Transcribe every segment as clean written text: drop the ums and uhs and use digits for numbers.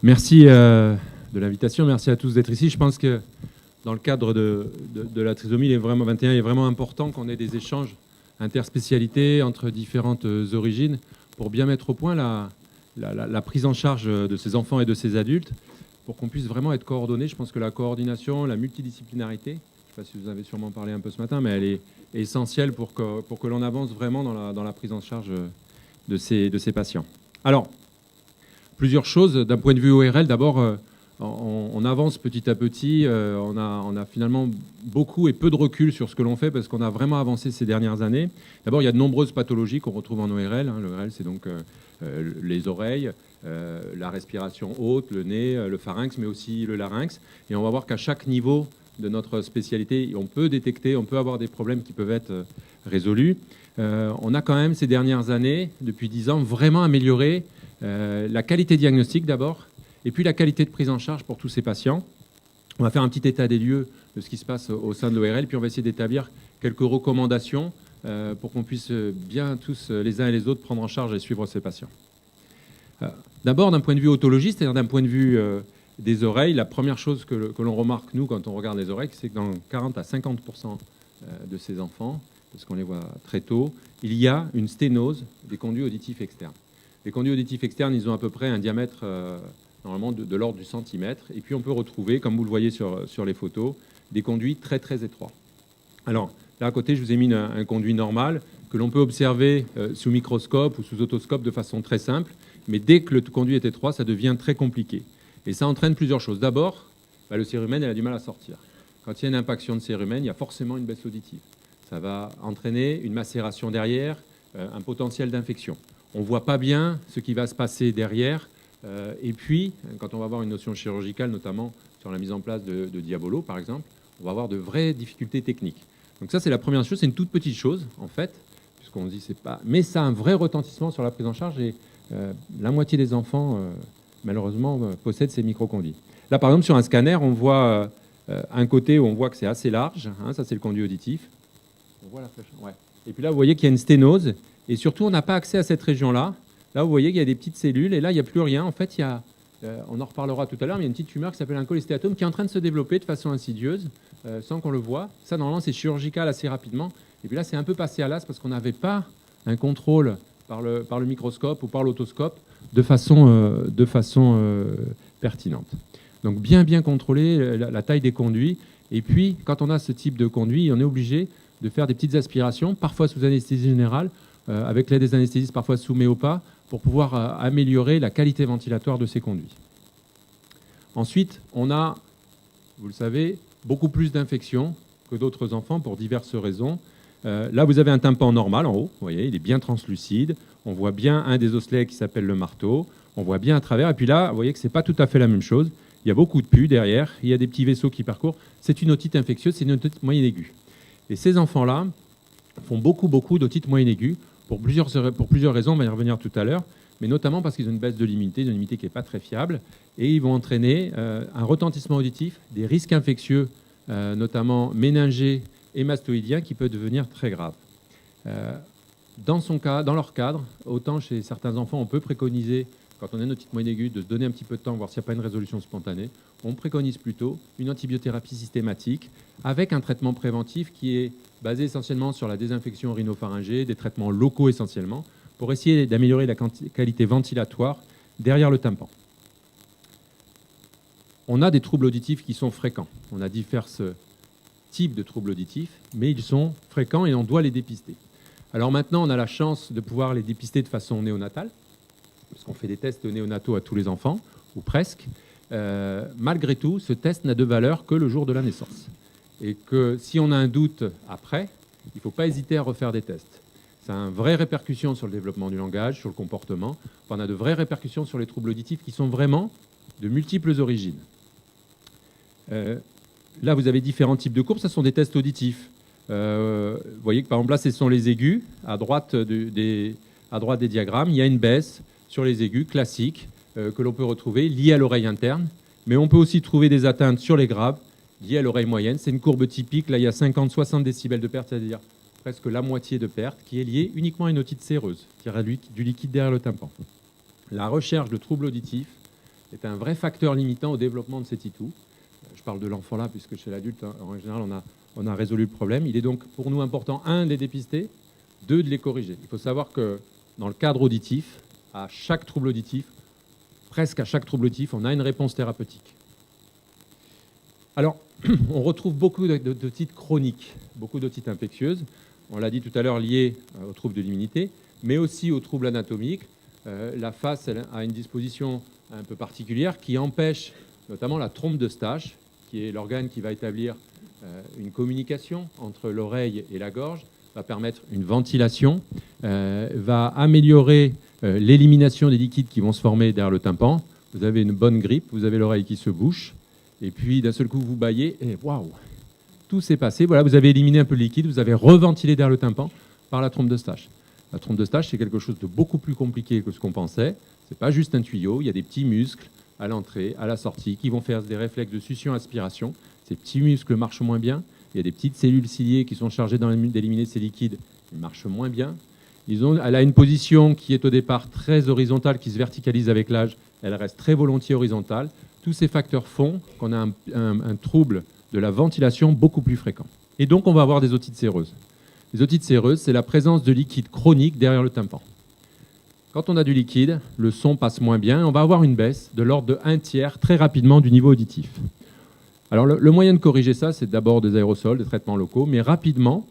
Merci de l'invitation, merci à tous d'être ici. Je pense que dans le cadre de la trisomie 21, il est vraiment important qu'on ait des échanges interspécialités entre différentes origines pour bien mettre au point la prise en charge de ces enfants et de ces adultes, pour qu'on puisse vraiment être coordonnés. Je pense que la coordination, la multidisciplinarité, je ne sais pas si vous avez sûrement parlé un peu ce matin, mais elle est essentielle pour que l'on avance vraiment dans la prise en charge de ces patients. Alors, plusieurs choses. D'un point de vue ORL, d'abord, on avance petit à petit. On a finalement beaucoup et peu de recul sur ce que l'on fait parce qu'on a vraiment avancé ces dernières années. D'abord, il y a de nombreuses pathologies qu'on retrouve en ORL. L'ORL, c'est donc les oreilles, la respiration haute, le nez, le pharynx, mais aussi le larynx. Et on va voir qu'à chaque niveau de notre spécialité, on peut détecter, on peut avoir des problèmes qui peuvent être résolus. On a quand même, ces dernières années, depuis 10 ans, vraiment amélioré la qualité diagnostique d'abord, et puis la qualité de prise en charge pour tous ces patients. On va faire un petit état des lieux de ce qui se passe au sein de l'ORL, puis on va essayer d'établir quelques recommandations pour qu'on puisse bien tous, les uns et les autres, prendre en charge et suivre ces patients. D'abord, d'un point de vue otologiste, c'est-à-dire d'un point de vue des oreilles, la première chose que l'on remarque, nous, quand on regarde les oreilles, c'est que dans 40 à 50% de ces enfants, parce qu'on les voit très tôt, il y a une sténose des conduits auditifs externes. Les conduits auditifs externes, ils ont à peu près un diamètre normalement de l'ordre du centimètre. Et puis on peut retrouver, comme vous le voyez sur les photos, des conduits très très étroits. Alors là à côté, je vous ai mis un conduit normal que l'on peut observer sous microscope ou sous otoscope de façon très simple. Mais dès que le conduit est étroit, ça devient très compliqué. Et ça entraîne plusieurs choses. D'abord, le cérumen, elle a du mal à sortir. Quand il y a une impaction de cérumen, il y a forcément une baisse auditive. Ça va entraîner une macération derrière, un potentiel d'infection. On ne voit pas bien ce qui va se passer derrière. Et puis, quand on va avoir une notion chirurgicale, notamment sur la mise en place de Diabolo, par exemple, on va avoir de vraies difficultés techniques. Donc ça, c'est la première chose. C'est une toute petite chose, en fait, puisqu'on dit c'est pas... Mais ça a un vrai retentissement sur la prise en charge. Et la moitié des enfants, malheureusement, possèdent ces microconduits. Là, par exemple, sur un scanner, on voit un côté où on voit que c'est assez large. Ça, c'est le conduit auditif. On voit la flèche. Ouais. Et puis là, vous voyez qu'il y a une sténose. Et surtout, on n'a pas accès à cette région-là. Là, vous voyez qu'il y a des petites cellules. Et là, il n'y a plus rien. En fait, on en reparlera tout à l'heure, mais il y a une petite tumeur qui s'appelle un cholestéatome qui est en train de se développer de façon insidieuse, sans qu'on le voie. Ça, normalement, c'est chirurgical assez rapidement. Et puis là, c'est un peu passé à l'as parce qu'on n'avait pas un contrôle par le microscope ou par l'autoscope de façon pertinente. Donc, bien contrôler la taille des conduits. Et puis, quand on a ce type de conduit, on est obligé de faire des petites aspirations, parfois sous anesthésie générale, avec l'aide des anesthésistes, parfois sous méopa, pour pouvoir améliorer la qualité ventilatoire de ces conduits. Ensuite, on a, vous le savez, beaucoup plus d'infections que d'autres enfants pour diverses raisons. Là, vous avez un tympan normal en haut, vous voyez, il est bien translucide. On voit bien un des osselets qui s'appelle le marteau. On voit bien à travers. Et puis là, vous voyez que ce n'est pas tout à fait la même chose. Il y a beaucoup de pus derrière. Il y a des petits vaisseaux qui parcourent. C'est une otite infectieuse, c'est une otite moyenne aiguë. Et ces enfants-là font beaucoup d'otite moyenne aiguë pour plusieurs raisons. On va y revenir tout à l'heure. Mais notamment parce qu'ils ont une baisse de l'immunité, qui n'est pas très fiable. Et ils vont entraîner un retentissement auditif, des risques infectieux, notamment méningés et mastoïdiens, qui peut devenir très grave. Dans leur cadre, autant chez certains enfants, on peut préconiser, quand on a une otite moyenne aiguë, de se donner un petit peu de temps, voir s'il n'y a pas une résolution spontanée. On préconise plutôt une antibiothérapie systématique avec un traitement préventif qui est basé essentiellement sur la désinfection rhinopharyngée, des traitements locaux essentiellement, pour essayer d'améliorer la qualité ventilatoire derrière le tympan. On a des troubles auditifs qui sont fréquents. On a divers types de troubles auditifs, mais ils sont fréquents et on doit les dépister. Alors maintenant, on a la chance de pouvoir les dépister de façon néonatale, parce qu'on fait des tests néonataux à tous les enfants, ou presque. Malgré tout, ce test n'a de valeur que le jour de la naissance. Et que si on a un doute après, il ne faut pas hésiter à refaire des tests. Ça a une vraie répercussion sur le développement du langage, sur le comportement. On a de vraies répercussions sur les troubles auditifs qui sont vraiment de multiples origines. Là, vous avez différents types de courbes. Ce sont des tests auditifs. Vous voyez que par exemple là, ce sont les aigus. À droite des diagrammes, il y a une baisse sur les aigus classiques que l'on peut retrouver liées à l'oreille interne. Mais on peut aussi trouver des atteintes sur les graves liées à l'oreille moyenne. C'est une courbe typique. Là, il y a 50-60 décibels de perte, c'est-à-dire presque la moitié de perte, qui est liée uniquement à une otite séreuse, qui a du liquide derrière le tympan. La recherche de troubles auditifs est un vrai facteur limitant au développement de ces titous. Je parle de l'enfant là, puisque chez l'adulte, en général, on a résolu le problème. Il est donc pour nous important, 1, de les dépister, 2, de les corriger. Il faut savoir que dans le cadre auditif, à chaque trouble auditif, presque à chaque trouble auditif, on a une réponse thérapeutique. Alors, on retrouve beaucoup d'otites chroniques, beaucoup d'otites infectieuses. On l'a dit tout à l'heure, liées aux troubles de l'immunité, mais aussi aux troubles anatomiques. La face elle a une disposition un peu particulière qui empêche notamment la trompe d'Eustache, qui est l'organe qui va établir une communication entre l'oreille et la gorge, va permettre une ventilation, va améliorer l'élimination des liquides qui vont se former derrière le tympan. Vous avez une bonne grippe, vous avez l'oreille qui se bouche, et puis d'un seul coup vous bâillez, et waouh, tout s'est passé. Voilà, vous avez éliminé un peu le liquide, vous avez reventilé derrière le tympan par la trompe d'Eustache. La trompe d'Eustache, c'est quelque chose de beaucoup plus compliqué que ce qu'on pensait. Ce n'est pas juste un tuyau, il y a des petits muscles à l'entrée, à la sortie, qui vont faire des réflexes de succion-aspiration. Ces petits muscles marchent moins bien. Il y a des petites cellules ciliées qui sont chargées d'éliminer ces liquides. Ils marchent moins bien. Elle a une position qui est au départ très horizontale, qui se verticalise avec l'âge. Elle reste très volontiers horizontale. Tous ces facteurs font qu'on a un trouble de la ventilation beaucoup plus fréquent. Et donc, on va avoir des otites séreuses. Les otites séreuses, c'est la présence de liquide chronique derrière le tympan. Quand on a du liquide, le son passe moins bien et on va avoir une baisse de l'ordre de 1/3 très rapidement du niveau auditif. Alors le moyen de corriger ça, c'est d'abord des aérosols, des traitements locaux, mais rapidement,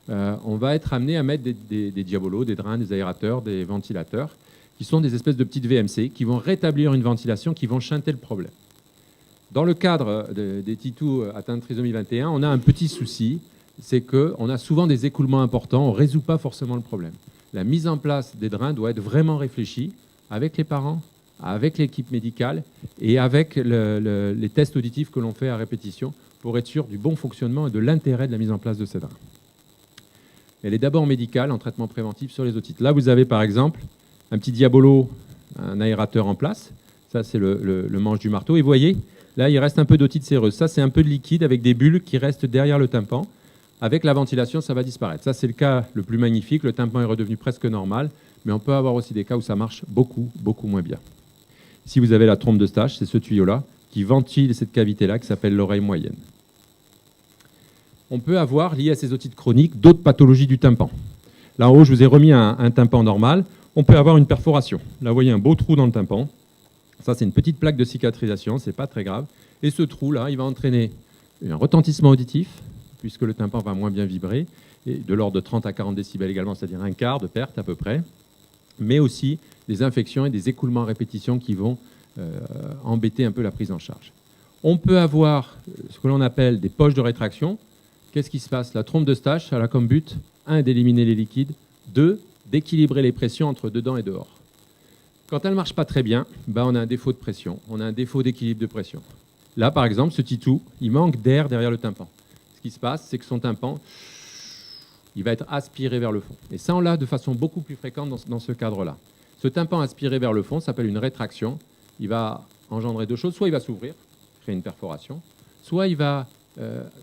on va être amené à mettre des diabolos, des drains, des aérateurs, des ventilateurs, qui sont des espèces de petites VMC qui vont rétablir une ventilation, qui vont chanter le problème. Dans le cadre des titous atteints de trisomie 21, on a un petit souci, c'est qu'on a souvent des écoulements importants, on ne résout pas forcément le problème. La mise en place des drains doit être vraiment réfléchie avec les parents, avec l'équipe médicale et avec les tests auditifs que l'on fait à répétition pour être sûr du bon fonctionnement et de l'intérêt de la mise en place de ces drains. Elle est d'abord médicale en traitement préventif sur les otites. Là, vous avez par exemple un petit diabolo, un aérateur en place. Ça, c'est le manche du marteau. Et vous voyez, là, il reste un peu d'otite séreuse. Ça, c'est un peu de liquide avec des bulles qui restent derrière le tympan. Avec la ventilation, ça va disparaître. Ça, c'est le cas le plus magnifique. Le tympan est redevenu presque normal. Mais on peut avoir aussi des cas où ça marche beaucoup, beaucoup moins bien. Si vous avez la trompe d'Eustache, c'est ce tuyau-là qui ventile cette cavité-là qui s'appelle l'oreille moyenne. On peut avoir, lié à ces otites chroniques, d'autres pathologies du tympan. Là en haut, je vous ai remis un tympan normal. On peut avoir une perforation. Là, vous voyez un beau trou dans le tympan. Ça, c'est une petite plaque de cicatrisation, c'est pas très grave. Et ce trou-là, il va entraîner un retentissement auditif, puisque le tympan va moins bien vibrer, et de l'ordre de 30 à 40 décibels également, c'est-à-dire un quart de perte à peu près, mais aussi des infections et des écoulements à répétition qui vont embêter un peu la prise en charge. On peut avoir ce que l'on appelle des poches de rétraction. Qu'est-ce qui se passe? La trompe d'Eustache, elle a comme but, 1, d'éliminer les liquides, 2, d'équilibrer les pressions entre dedans et dehors. Quand elle ne marche pas très bien, on a un défaut de pression, on a un défaut d'équilibre de pression. Là, par exemple, ce titou, il manque d'air derrière le tympan. Ce qui se passe, c'est que son tympan, il va être aspiré vers le fond. Et ça, on l'a de façon beaucoup plus fréquente dans ce cadre-là. Ce tympan aspiré vers le fond s'appelle une rétraction. Il va engendrer deux choses. Soit il va s'ouvrir, créer une perforation, soit il va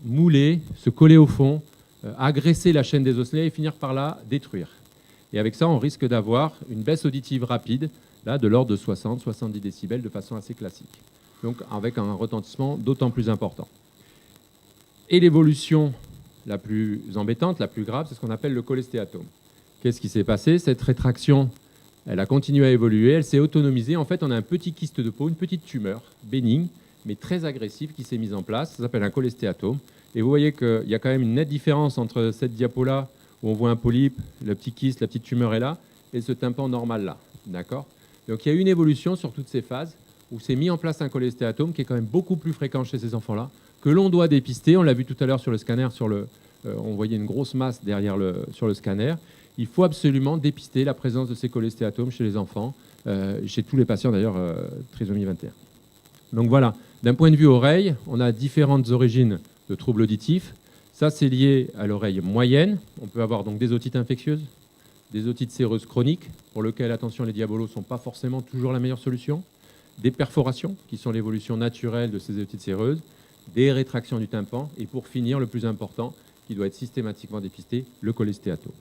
mouler, se coller au fond, agresser la chaîne des osselets et finir par la détruire. Et avec ça, on risque d'avoir une baisse auditive rapide, là, de l'ordre de 60-70 décibels de façon assez classique. Donc avec un retentissement d'autant plus important. Et l'évolution la plus embêtante, la plus grave, c'est ce qu'on appelle le cholestéatome. Qu'est-ce qui s'est passé? Cette rétraction, elle a continué à évoluer, elle s'est autonomisée. En fait, on a un petit kyste de peau, une petite tumeur bénigne, mais très agressive qui s'est mise en place. Ça s'appelle un cholestéatome. Et vous voyez qu'il y a quand même une nette différence entre cette diapo-là, où on voit un polype, le petit kyste, la petite tumeur est là, et ce tympan normal-là. D'accord? Donc il y a eu une évolution sur toutes ces phases, où s'est mis en place un cholestéatome qui est quand même beaucoup plus fréquent chez ces enfants-là, que l'on doit dépister. On l'a vu tout à l'heure sur le scanner, on voyait une grosse masse derrière sur le scanner. Il faut absolument dépister la présence de ces cholestéatomes chez les enfants, chez tous les patients d'ailleurs, trisomie 21. Donc voilà, d'un point de vue oreille, on a différentes origines de troubles auditifs. Ça, c'est lié à l'oreille moyenne. On peut avoir donc des otites infectieuses, des otites séreuses chroniques, pour lesquelles, attention, les diabolos ne sont pas forcément toujours la meilleure solution, des perforations, qui sont l'évolution naturelle de ces otites séreuses, des rétractions du tympan, et pour finir, le plus important, qui doit être systématiquement dépisté, le cholestéatome.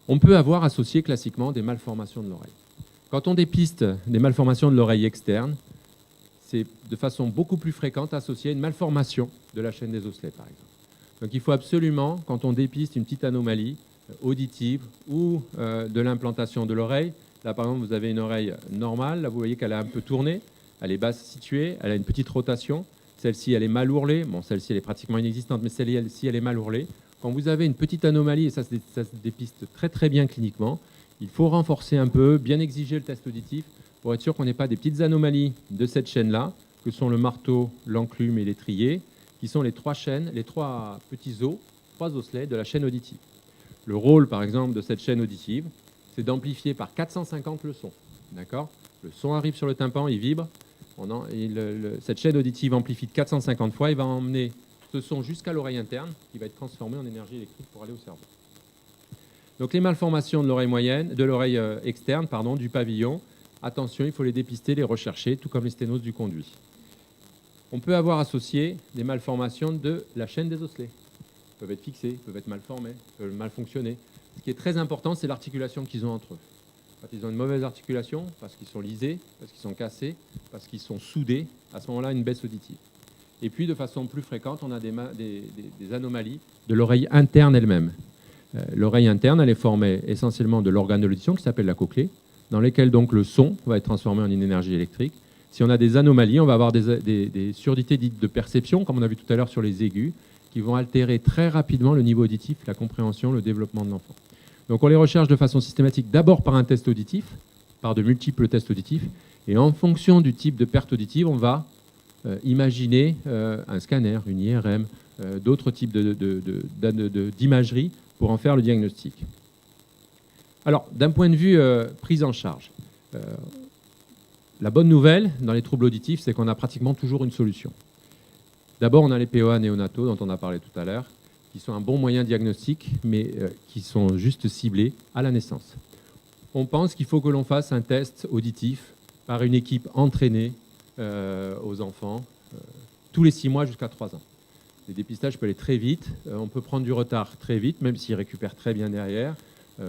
On peut avoir associé classiquement des malformations de l'oreille. Quand on dépiste des malformations de l'oreille externe, c'est de façon beaucoup plus fréquente associé à une malformation de la chaîne des osselets, par exemple. Donc il faut absolument, quand on dépiste une petite anomalie auditive ou de l'implantation de l'oreille, là par exemple vous avez une oreille normale, là vous voyez qu'elle est un peu tournée, elle est basse située, elle a une petite rotation, celle-ci elle est mal ourlée, bon celle-ci elle est pratiquement inexistante, mais celle-ci elle est mal ourlée. Quand vous avez une petite anomalie, et ça se dépiste très très bien cliniquement, il faut renforcer un peu, bien exiger le test auditif pour être sûr qu'on n'ait pas des petites anomalies de cette chaîne-là, que sont le marteau, l'enclume et l'étrier, qui sont les trois chaînes, les trois petits os, trois osselets de la chaîne auditive. Le rôle, par exemple, de cette chaîne auditive, c'est d'amplifier par 450 le son. D'accord ? Le son arrive sur le tympan, il vibre. Cette chaîne auditive amplifie de 450 fois et va emmener ce son jusqu'à l'oreille interne, qui va être transformé en énergie électrique pour aller au cerveau. Donc les malformations de l'oreille moyenne, de l'oreille externe, pardon, du pavillon, attention, il faut les dépister, les rechercher, tout comme les sténoses du conduit. On peut avoir associé des malformations de la chaîne des osselets. Ils peuvent être fixés, peuvent être mal formés, peuvent mal fonctionner. Ce qui est très important, c'est l'articulation qu'ils ont entre eux. Quand ils ont une mauvaise articulation, parce qu'ils sont lisés, parce qu'ils sont cassés, parce qu'ils sont soudés, à ce moment-là, une baisse auditive. Et puis, de façon plus fréquente, on a des anomalies de l'oreille interne elle-même. L'oreille interne, elle est formée essentiellement de l'organe de l'audition qui s'appelle la cochlée, dans lequel donc le son va être transformé en une énergie électrique. Si on a des anomalies, on va avoir des surdités dites de perception, comme on a vu tout à l'heure sur les aigus, qui vont altérer très rapidement le niveau auditif, la compréhension, le développement de l'enfant. Donc on les recherche de façon systématique, d'abord par un test auditif, par de multiples tests auditifs, et en fonction du type de perte auditive, on va imaginer un scanner, une IRM, d'autres types d'imagerie pour en faire le diagnostic. Alors, d'un point de vue prise en charge, la bonne nouvelle dans les troubles auditifs, c'est qu'on a pratiquement toujours une solution. D'abord, on a les POA néonataux dont on a parlé tout à l'heure, qui sont un bon moyen diagnostique, mais qui sont juste ciblés à la naissance. On pense qu'il faut que l'on fasse un test auditif par une équipe entraînée aux enfants tous les 6 mois jusqu'à 3 ans. Les dépistages peuvent aller très vite, on peut prendre du retard très vite, même s'ils récupèrent très bien derrière.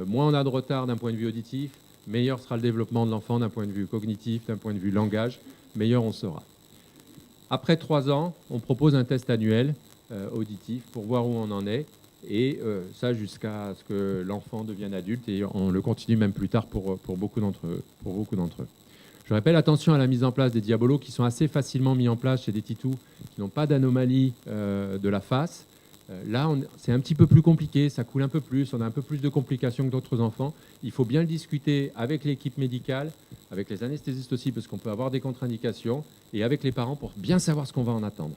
Moins on a de retard d'un point de vue auditif, meilleur sera le développement de l'enfant d'un point de vue cognitif, d'un point de vue langage, meilleur on sera. Après 3 ans, on propose un test annuel auditif pour voir où on en est, et ça jusqu'à ce que l'enfant devienne adulte, et on le continue même plus tard pour beaucoup d'entre eux. Je rappelle, attention à la mise en place des diabolos qui sont assez facilement mis en place chez des titous qui n'ont pas d'anomalie de la face. Là, c'est un petit peu plus compliqué, ça coule un peu plus, on a un peu plus de complications que d'autres enfants. Il faut bien le discuter avec l'équipe médicale, avec les anesthésistes aussi, parce qu'on peut avoir des contre-indications, et avec les parents pour bien savoir ce qu'on va en attendre.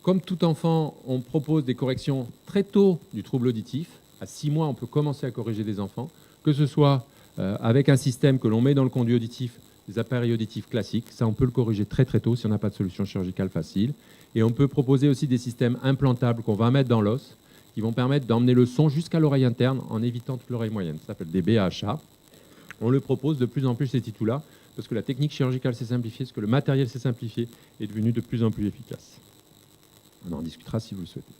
Comme tout enfant, on propose des corrections très tôt du trouble auditif. À 6 mois, on peut commencer à corriger des enfants, que ce soit avec un système que l'on met dans le conduit auditif, des appareils auditifs classiques. Ça, on peut le corriger très très tôt si on n'a pas de solution chirurgicale facile. Et on peut proposer aussi des systèmes implantables qu'on va mettre dans l'os, qui vont permettre d'emmener le son jusqu'à l'oreille interne en évitant toute l'oreille moyenne. Ça s'appelle des BAHA. On le propose de plus en plus ces titous-là, parce que la technique chirurgicale s'est simplifiée, parce que le matériel s'est simplifié, est devenu de plus en plus efficace. On en discutera si vous le souhaitez.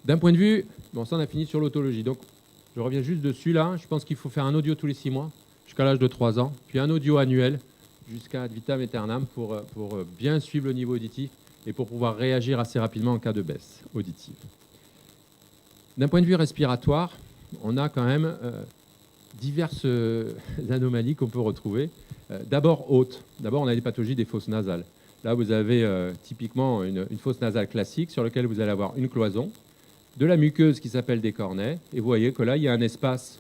D'un point de vue, bon, ça on a fini sur l'autologie. Donc, je reviens juste dessus là. Je pense qu'il faut faire un audio tous les 6 mois, jusqu'à l'âge de 3 ans, puis un audio annuel, jusqu'à ad vitam aeternam, pour bien suivre le niveau auditif et pour pouvoir réagir assez rapidement en cas de baisse auditive. D'un point de vue respiratoire, on a quand même diverses anomalies qu'on peut retrouver. D'abord hautes. D'abord, on a des pathologies des fosses nasales. Là, vous avez typiquement une fosse nasale classique sur laquelle vous allez avoir une cloison, de la muqueuse qui s'appelle des cornets, et vous voyez que là, il y a un espace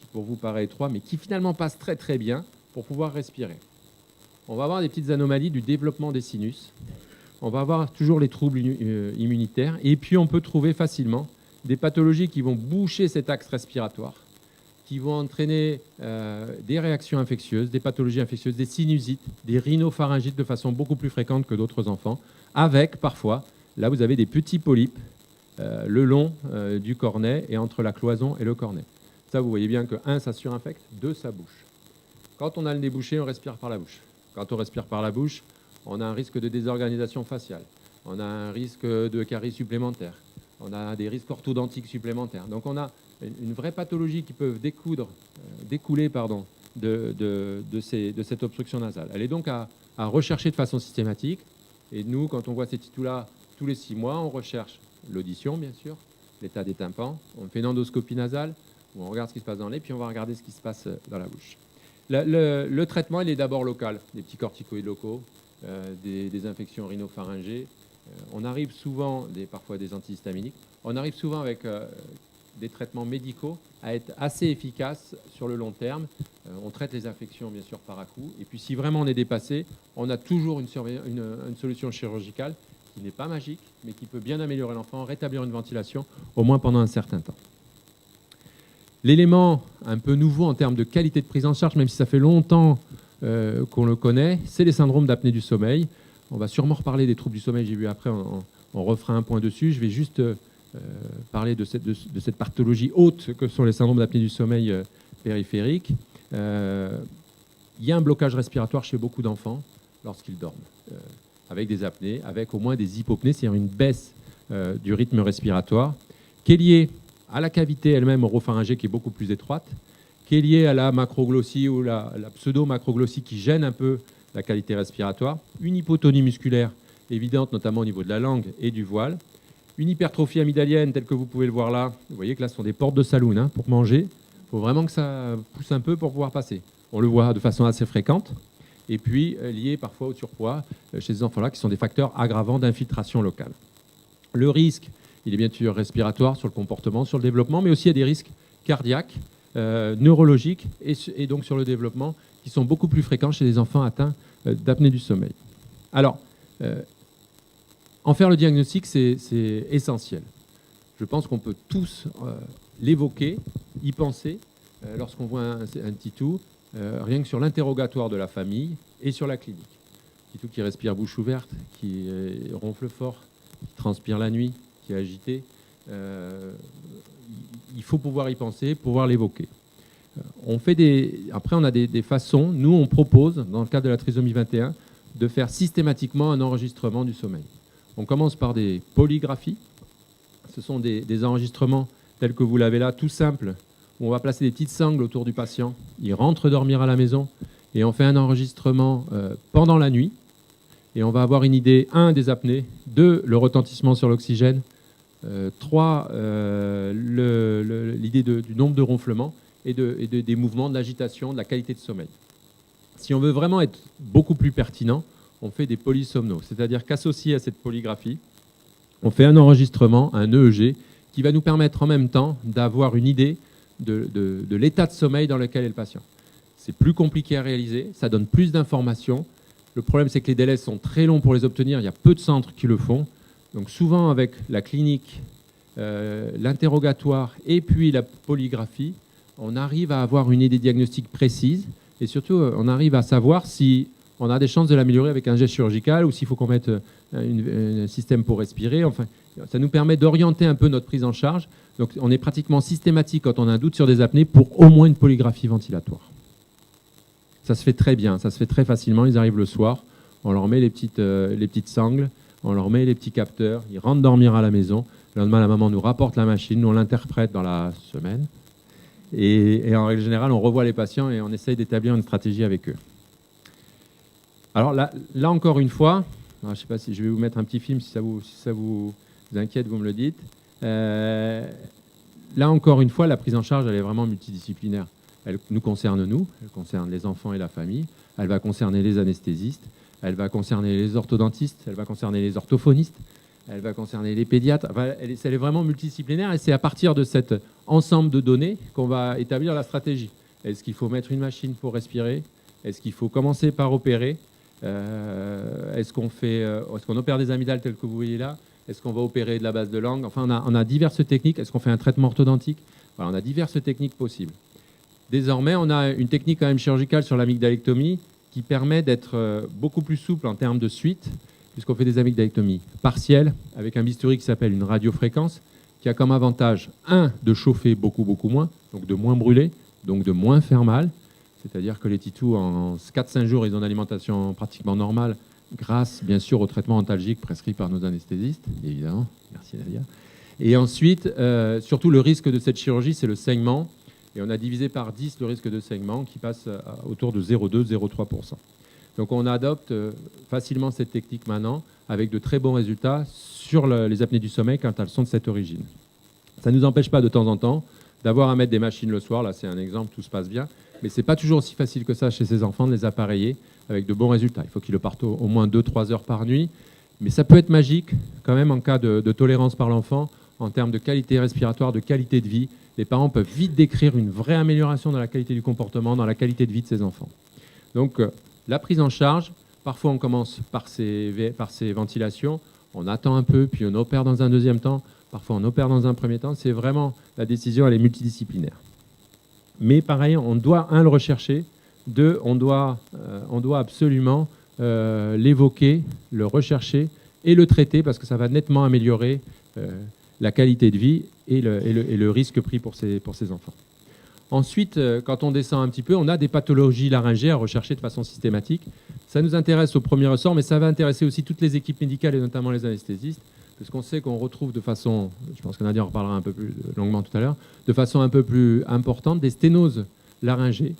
qui pour vous paraît étroit, mais qui finalement passe très très bien pour pouvoir respirer. On va avoir des petites anomalies du développement des sinus, on va avoir toujours les troubles immunitaires, et puis on peut trouver facilement des pathologies qui vont boucher cet axe respiratoire, qui vont entraîner des réactions infectieuses, des pathologies infectieuses, des sinusites, des rhinopharyngites de façon beaucoup plus fréquente que d'autres enfants, avec parfois, là vous avez des petits polypes le long du cornet et entre la cloison et le cornet. Ça, vous voyez bien que 1, ça surinfecte, 2, ça bouche. Quand on a le nez bouché, on respire par la bouche. Quand on respire par la bouche, on a un risque de désorganisation faciale, on a un risque de caries supplémentaires, on a des risques orthodontiques supplémentaires. Donc on a une vraie pathologie qui peut découler de cette obstruction nasale. Elle est donc à rechercher de façon systématique. Et nous, quand on voit ces titus-là, tous les 6 mois, on recherche l'audition, bien sûr, l'état des tympans, on fait une endoscopie nasale, où on regarde ce qui se passe dans le nez, puis on va regarder ce qui se passe dans la bouche. Le traitement, il est d'abord local, des petits corticoïdes locaux, des infections rhinopharyngées. On arrive souvent, parfois des antihistaminiques, on arrive souvent avec des traitements médicaux à être assez efficaces sur le long terme. On traite les infections, bien sûr, par à-coup. Et puis, si vraiment on est dépassé, on a toujours une solution chirurgicale qui n'est pas magique, mais qui peut bien améliorer l'enfant, rétablir une ventilation, au moins pendant un certain temps. L'élément un peu nouveau en termes de qualité de prise en charge, même si ça fait longtemps qu'on le connaît, c'est les syndromes d'apnée du sommeil. On va sûrement reparler des troubles du sommeil, j'ai vu après, on refera un point dessus. Je vais juste parler de cette pathologie haute que sont les syndromes d'apnée du sommeil périphérique. Il y a un blocage respiratoire chez beaucoup d'enfants lorsqu'ils dorment, avec des apnées, avec au moins des hypopnées, c'est-à-dire une baisse du rythme respiratoire, qui est liée à la cavité elle-même oropharyngée qui est beaucoup plus étroite, qui est liée à la macroglossie ou la pseudo-macroglossie qui gêne un peu la qualité respiratoire, une hypotonie musculaire évidente, notamment au niveau de la langue et du voile, une hypertrophie amygdalienne telle que vous pouvez le voir là. Vous voyez que là, ce sont des portes de saloon hein, pour manger. Il faut vraiment que ça pousse un peu pour pouvoir passer. On le voit de façon assez fréquente. Et puis, lié parfois au surpoids chez ces enfants-là, qui sont des facteurs aggravants d'infiltration locale. Le risque, il est bien sûr respiratoire sur le comportement, sur le développement, mais aussi il y a des risques cardiaques, neurologiques et donc sur le développement, qui sont beaucoup plus fréquents chez les enfants atteints d'apnée du sommeil. Alors, en faire le diagnostic, c'est essentiel. Je pense qu'on peut tous l'évoquer, y penser, lorsqu'on voit un titou, rien que sur l'interrogatoire de la famille et sur la clinique. Titou qui respire bouche ouverte, qui ronfle fort, qui transpire la nuit, qui est agité. Il faut pouvoir y penser, pouvoir l'évoquer. Après, on a des façons. Nous, on propose, dans le cadre de la trisomie 21, de faire systématiquement un enregistrement du sommeil. On commence par des polygraphies. Ce sont des enregistrements tels que vous l'avez là, tout simples, où on va placer des petites sangles autour du patient. Il rentre dormir à la maison et on fait un enregistrement pendant la nuit. Et on va avoir une idée, 1, des apnées, 2, le retentissement sur l'oxygène, 3, l'idée du nombre de ronflements et des mouvements, de l'agitation, de la qualité de sommeil. Si on veut vraiment être beaucoup plus pertinent, on fait des polysomnos, c'est-à-dire qu'associé à cette polygraphie, on fait un enregistrement, un EEG, qui va nous permettre en même temps d'avoir une idée de l'état de sommeil dans lequel est le patient. C'est plus compliqué à réaliser, ça donne plus d'informations. Le problème, c'est que les délais sont très longs pour les obtenir, il y a peu de centres qui le font. Donc souvent, avec la clinique, l'interrogatoire et puis la polygraphie, on arrive à avoir une idée diagnostique précise et surtout, on arrive à savoir si on a des chances de l'améliorer avec un geste chirurgical ou s'il faut qu'on mette un système pour respirer. Enfin, ça nous permet d'orienter un peu notre prise en charge. Donc, on est pratiquement systématique quand on a un doute sur des apnées pour au moins une polygraphie ventilatoire. Ça se fait très bien, ça se fait très facilement. Ils arrivent le soir, on leur met les petites sangles, on leur met les petits capteurs, ils rentrent dormir à la maison. Le lendemain, la maman nous rapporte la machine, nous on l'interprète dans la semaine. Et en règle générale, on revoit les patients et on essaye d'établir une stratégie avec eux. Alors là encore une fois, je ne sais pas si je vais vous mettre un petit film, si ça vous inquiète, vous me le dites. Là encore une fois, la prise en charge, elle est vraiment multidisciplinaire. Elle nous concerne nous, elle concerne les enfants et la famille, elle va concerner les anesthésistes, elle va concerner les orthodontistes, elle va concerner les orthophonistes, elle va concerner les pédiatres. Enfin, elle est vraiment multidisciplinaire et c'est à partir de cet ensemble de données qu'on va établir la stratégie. Est-ce qu'il faut mettre une machine pour respirer? Est-ce qu'il faut commencer par opérer? Est-ce qu'on opère des amygdales telles que vous voyez là? Est-ce qu'on va opérer de la base de langue? Enfin, on a diverses techniques. Est-ce qu'on fait un traitement orthodontique? Voilà, on a diverses techniques possibles. Désormais, on a une technique quand même chirurgicale sur l'amygdalectomie qui permet d'être beaucoup plus souple en termes de suite, puisqu'on fait des amygdalectomies partielles avec un bistouri qui s'appelle une radiofréquence, qui a comme avantage, 1, de chauffer beaucoup moins, donc de moins brûler, donc de moins faire mal. C'est-à-dire que les titous, en 4-5 jours, ils ont une alimentation pratiquement normale, grâce, bien sûr, au traitement antalgique prescrit par nos anesthésistes, évidemment. Merci, Nadia. Et ensuite, surtout le risque de cette chirurgie, c'est le saignement. Et on a divisé par 10 le risque de saignement qui passe autour de 0,2-0,3%. Donc on adopte facilement cette technique maintenant avec de très bons résultats sur les apnées du sommeil quand elles sont de cette origine. Ça ne nous empêche pas de temps en temps d'avoir à mettre des machines le soir. Là, c'est un exemple, tout se passe bien. Mais ce n'est pas toujours aussi facile que ça chez ces enfants de les appareiller avec de bons résultats. Il faut qu'ils le partent au moins 2-3 heures par nuit. Mais ça peut être magique quand même en cas de tolérance par l'enfant, en termes de qualité respiratoire, de qualité de vie. Les parents peuvent vite décrire une vraie amélioration dans la qualité du comportement, dans la qualité de vie de ces enfants. Donc la prise en charge, parfois on commence par ces ventilations, on attend un peu, puis on opère dans un deuxième temps, parfois on opère dans un premier temps. C'est vraiment, la décision, elle est multidisciplinaire. Mais pareil, on doit, le rechercher, on doit absolument l'évoquer, le rechercher et le traiter parce que ça va nettement améliorer la qualité de vie et le risque pris pour ces enfants. Ensuite, quand on descend un petit peu, on a des pathologies laryngées à rechercher de façon systématique. Ça nous intéresse au premier ressort, mais ça va intéresser aussi toutes les équipes médicales et notamment les anesthésistes, parce qu'on sait qu'on retrouve de façon, je pense que Nadia en reparlera un peu plus longuement tout à l'heure, de façon un peu plus importante, des sténoses laryngées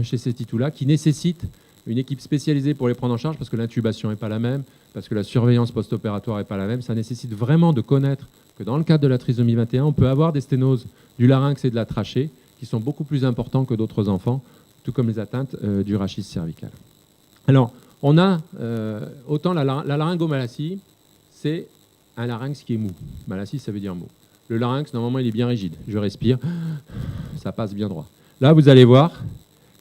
chez ces titous-là qui nécessitent une équipe spécialisée pour les prendre en charge parce que l'intubation n'est pas la même, parce que la surveillance post-opératoire n'est pas la même. Ça nécessite vraiment de connaître que dans le cadre de la trisomie 21, on peut avoir des sténoses du larynx et de la trachée qui sont beaucoup plus importants que d'autres enfants, tout comme les atteintes du rachis cervical. Alors, on a autant la laryngomalacie, c'est un larynx qui est mou. Malacie, ça veut dire mou. Le larynx, normalement, il est bien rigide. Je respire, ça passe bien droit. Là, vous allez voir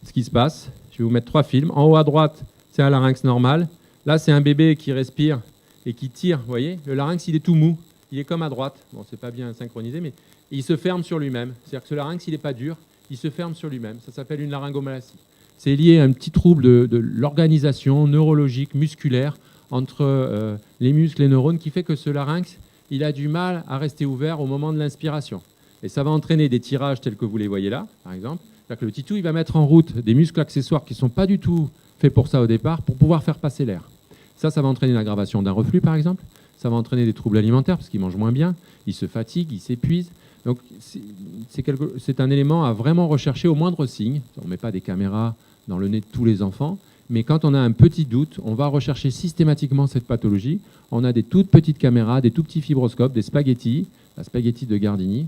ce qui se passe. Je vais vous mettre 3 films. En haut à droite, c'est un larynx normal. Là, c'est un bébé qui respire et qui tire. Vous voyez, le larynx, il est tout mou. Il est comme à droite. Bon, c'est pas bien synchronisé, mais il se ferme sur lui-même. C'est-à-dire que ce larynx, il n'est pas dur. Il se ferme sur lui-même. Ça s'appelle une laryngomalacie. C'est lié à un petit trouble de l'organisation neurologique, musculaire, entre les muscles et les neurones, qui fait que ce larynx, il a du mal à rester ouvert au moment de l'inspiration. Et ça va entraîner des tirages tels que vous les voyez là, par exemple. C'est-à-dire que le titou, il va mettre en route des muscles accessoires qui ne sont pas du tout faits pour ça au départ, pour pouvoir faire passer l'air. Ça va entraîner l'aggravation d'un reflux, par exemple. Ça va entraîner des troubles alimentaires, parce qu'il mange moins bien, il se fatigue, il s'épuise. Donc, c'est un élément à vraiment rechercher au moindre signe. On ne met pas des caméras dans le nez de tous les enfants, mais quand on a un petit doute, on va rechercher systématiquement cette pathologie. On a des toutes petites caméras, des tout petits fibroscopes, des spaghettis, la spaghetti de Gardini,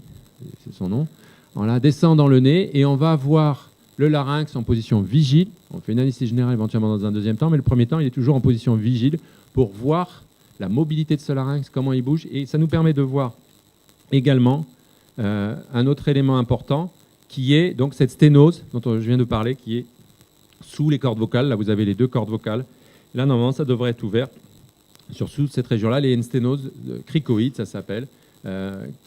c'est son nom. On la descend dans le nez et on va voir le larynx en position vigile. On fait une anesthésie générale éventuellement dans un deuxième temps, mais le premier temps, il est toujours en position vigile pour voir la mobilité de ce larynx, comment il bouge. Et ça nous permet de voir également un autre élément important qui est donc cette sténose dont je viens de parler, qui est sous les cordes vocales. Là, vous avez les 2 cordes vocales. Là, normalement, ça devrait être ouvert sur sous cette région-là. Les sténose cricoïde, ça s'appelle,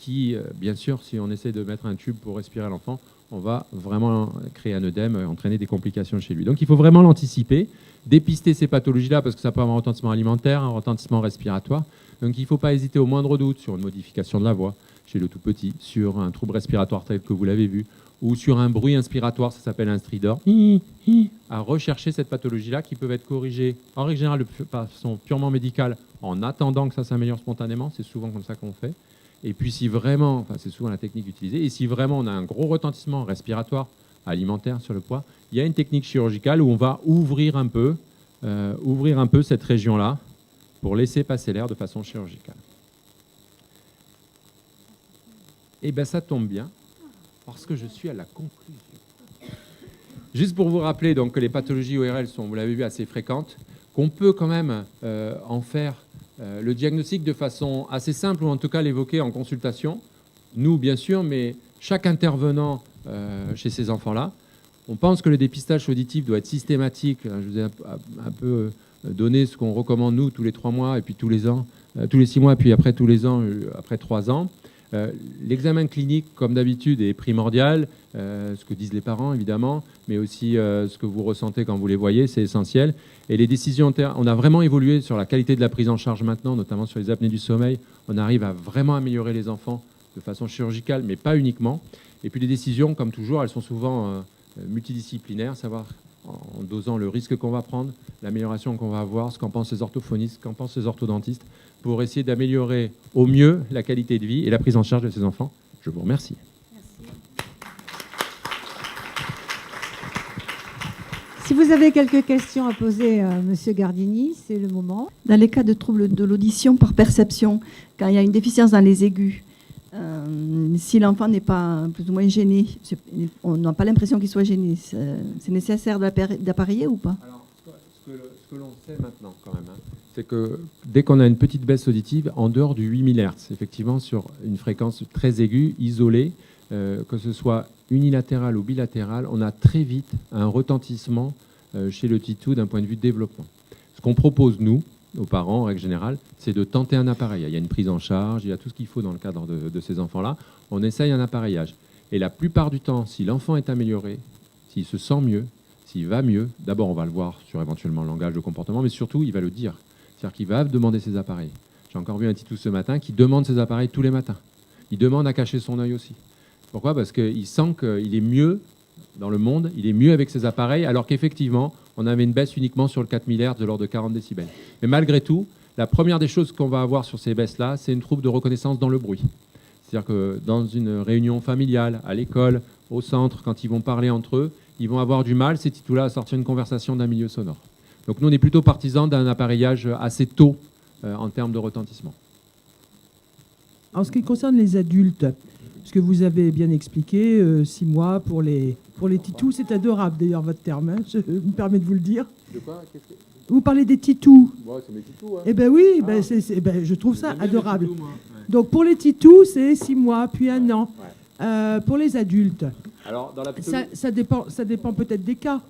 qui, bien sûr, si on essaie de mettre un tube pour respirer à l'enfant, on va vraiment créer un œdème, entraîner des complications chez lui. Donc, il faut vraiment l'anticiper, dépister ces pathologies-là, parce que ça peut avoir un retentissement alimentaire, un retentissement respiratoire. Donc, il ne faut pas hésiter au moindre doute sur une modification de la voix chez le tout petit, sur un trouble respiratoire tel que vous l'avez vu, ou sur un bruit inspiratoire, ça s'appelle un stridor, à rechercher cette pathologie-là qui peut être corrigée, en règle générale, de façon purement médicale, en attendant que ça s'améliore spontanément. C'est souvent comme ça qu'on fait. Et puis si vraiment, enfin c'est souvent la technique utilisée, et si vraiment on a un gros retentissement respiratoire, alimentaire sur le poids, il y a une technique chirurgicale où on va ouvrir un peu cette région-là pour laisser passer l'air de façon chirurgicale. Et bien ça tombe bien, parce que je suis à la conclusion. Juste pour vous rappeler donc, que les pathologies ORL sont, vous l'avez vu, assez fréquentes, qu'on peut quand même en faire le diagnostic de façon assez simple, ou en tout cas l'évoquer en consultation. Nous, bien sûr, mais chaque intervenant chez ces enfants-là. On pense que le dépistage auditif doit être systématique. Je vous ai un peu donné ce qu'on recommande, nous, tous les 3 mois, et puis tous les ans, tous les 6 mois, puis après tous les ans, après 3 ans. L'examen clinique, comme d'habitude, est primordial, ce que disent les parents, évidemment, mais aussi ce que vous ressentez quand vous les voyez, c'est essentiel. Et les décisions, on a vraiment évolué sur la qualité de la prise en charge maintenant, notamment sur les apnées du sommeil. On arrive à vraiment améliorer les enfants de façon chirurgicale, mais pas uniquement. Et puis les décisions, comme toujours, elles sont souvent multidisciplinaires, savoir en dosant le risque qu'on va prendre, l'amélioration qu'on va avoir, ce qu'en pensent les orthophonistes, ce qu'en pensent les orthodontistes, pour essayer d'améliorer au mieux la qualité de vie et la prise en charge de ces enfants. Je vous remercie. Si vous avez quelques questions à poser à M. Gardini, c'est le moment. Dans les cas de troubles de l'audition par perception, quand il y a une déficience dans les aigus, si l'enfant n'est pas plus ou moins gêné, on n'a pas l'impression qu'il soit gêné, c'est nécessaire d'appareiller ou pas? Alors, ce que l'on sait maintenant, quand même, c'est que dès qu'on a une petite baisse auditive, en dehors du 8000 Hz, effectivement, sur une fréquence très aiguë, isolée, que ce soit unilatéral ou bilatéral, on a très vite un retentissement chez le titou d'un point de vue développement. Ce qu'on propose, nous, aux parents, en règle générale, c'est de tenter un appareil. Il y a une prise en charge, il y a tout ce qu'il faut dans le cadre de ces enfants-là. On essaye un appareillage. Et la plupart du temps, si l'enfant est amélioré, s'il se sent mieux, s'il va mieux, d'abord on va le voir sur éventuellement le langage, le comportement, mais surtout il va le dire. C'est-à-dire qu'il va demander ses appareils. J'ai encore vu un titou ce matin qui demande ses appareils tous les matins. Il demande à cacher son œil aussi. Pourquoi? Parce qu'il sent qu'il est mieux dans le monde, il est mieux avec ses appareils, alors qu'effectivement, on avait une baisse uniquement sur le 4000 Hz de l'ordre de 40 décibels. Mais malgré tout, la première des choses qu'on va avoir sur ces baisses-là, c'est une trouble de reconnaissance dans le bruit. C'est-à-dire que dans une réunion familiale, à l'école, au centre, quand ils vont parler entre eux, ils vont avoir du mal, ces titous-là, à sortir une conversation d'un milieu sonore. Donc nous, on est plutôt partisans d'un appareillage assez tôt en termes de retentissement. En ce qui concerne les adultes, ce que vous avez bien expliqué, 6 mois pour les titous, c'est adorable d'ailleurs votre terme, hein, je me permets de vous le dire. De quoi? Vous parlez des titous. Ouais, c'est mes titous. Hein. Eh bien oui, je trouve ça adorable. Titous, donc pour les titous, c'est 6 mois, puis 1 an. Ouais. Pour les adultes, alors, dans ça dépend peut-être des cas.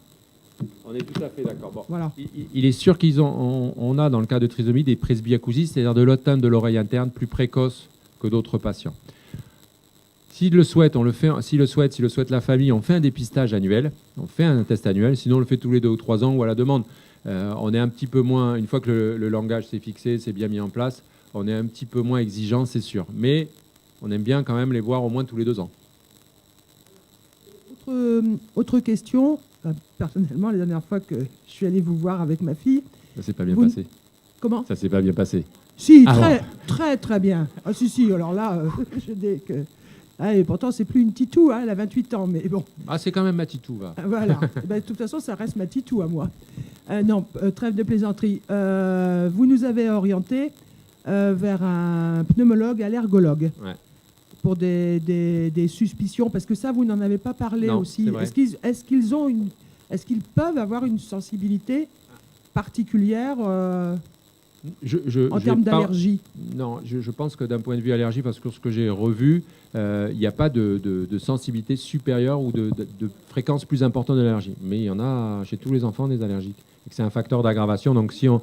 On est tout à fait d'accord. Bon. Voilà. Il est sûr on a dans le cas de trisomie des presbyacousies, c'est-à-dire de l'atteinte de l'oreille interne plus précoce que d'autres patients. S'il le souhaite, on le fait. Si le souhaite la famille, on fait un dépistage annuel, on fait un test annuel. Sinon, on le fait tous les 2 ou 3 ans ou à la demande. On est un petit peu moins, une fois que le langage s'est fixé, c'est bien mis en place, on est un petit peu moins exigeant, c'est sûr. Mais on aime bien quand même les voir au moins tous les 2 ans. Autre question. Personnellement, la dernière fois que je suis allé vous voir avec ma fille... Ça s'est pas bien passé. Comment? Ça s'est pas bien passé. Si, très bien. Ah si, alors là, je dis que... Ah, et pourtant, c'est plus une titou, hein, elle a 28 ans, mais bon. Ah, c'est quand même ma titou, va. Voilà. De toute façon, ça reste ma titou à moi. Non, trêve de plaisanterie. Vous nous avez orienté vers un pneumologue allergologue. Ouais. Pour des suspicions, parce que ça, vous n'en avez pas parlé non, aussi. Est-ce qu'ils peuvent avoir une sensibilité particulière en termes d'allergie? Non, je pense que d'un point de vue allergie, parce que ce que j'ai revu, il n'y a pas de sensibilité supérieure ou de fréquence plus importante de l'allergie. Mais il y en a chez tous les enfants des allergiques. C'est un facteur d'aggravation. Donc si on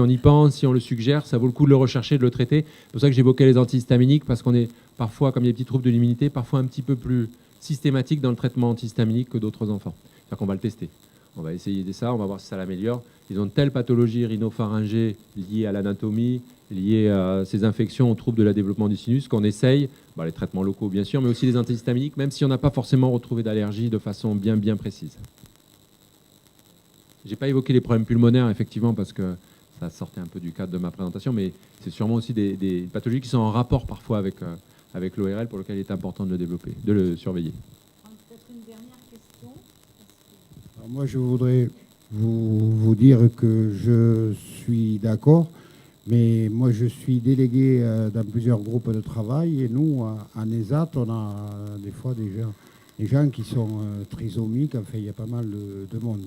y pense, si on le suggère, ça vaut le coup de le rechercher, de le traiter. C'est pour ça que j'évoquais les antihistaminiques, parce qu'on est parfois, comme il y a des petits troubles de l'immunité, parfois un petit peu plus systématique dans le traitement antihistaminique que d'autres enfants. C'est-à-dire qu'on va le tester. On va essayer de ça, on va voir si ça l'améliore. Ils ont telle pathologie rhinopharyngée liée à l'anatomie, liée à ces infections, aux troubles de la développement du sinus, qu'on essaye, les traitements locaux bien sûr, mais aussi les antihistaminiques, même si on n'a pas forcément retrouvé d'allergie de façon bien précise. Je n'ai pas évoqué les problèmes pulmonaires, effectivement, parce que ça sortait un peu du cadre de ma présentation, mais c'est sûrement aussi des pathologies qui sont en rapport parfois avec l'ORL, pour lequel il est important de le développer, de le surveiller. Peut-être une dernière question. Alors moi, je voudrais vous dire que je suis d'accord, mais moi, je suis délégué dans plusieurs groupes de travail, et nous, à NESAT, on a des fois des gens qui sont trisomiques, enfin, il y a pas mal de monde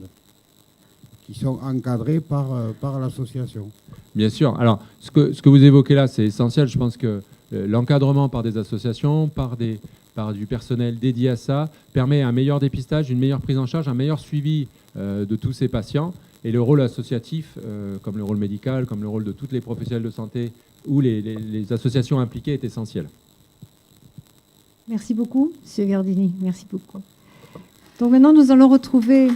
qui sont encadrés par l'association. Bien sûr. Alors, ce que vous évoquez là, c'est essentiel. Je pense que l'encadrement par des associations, par du personnel dédié à ça, permet un meilleur dépistage, une meilleure prise en charge, un meilleur suivi de tous ces patients. Et le rôle associatif, comme le rôle médical, comme le rôle de tous les professionnels de santé ou les associations impliquées est essentiel. Merci beaucoup, M. Gardini. Merci beaucoup. Donc maintenant, nous allons retrouver...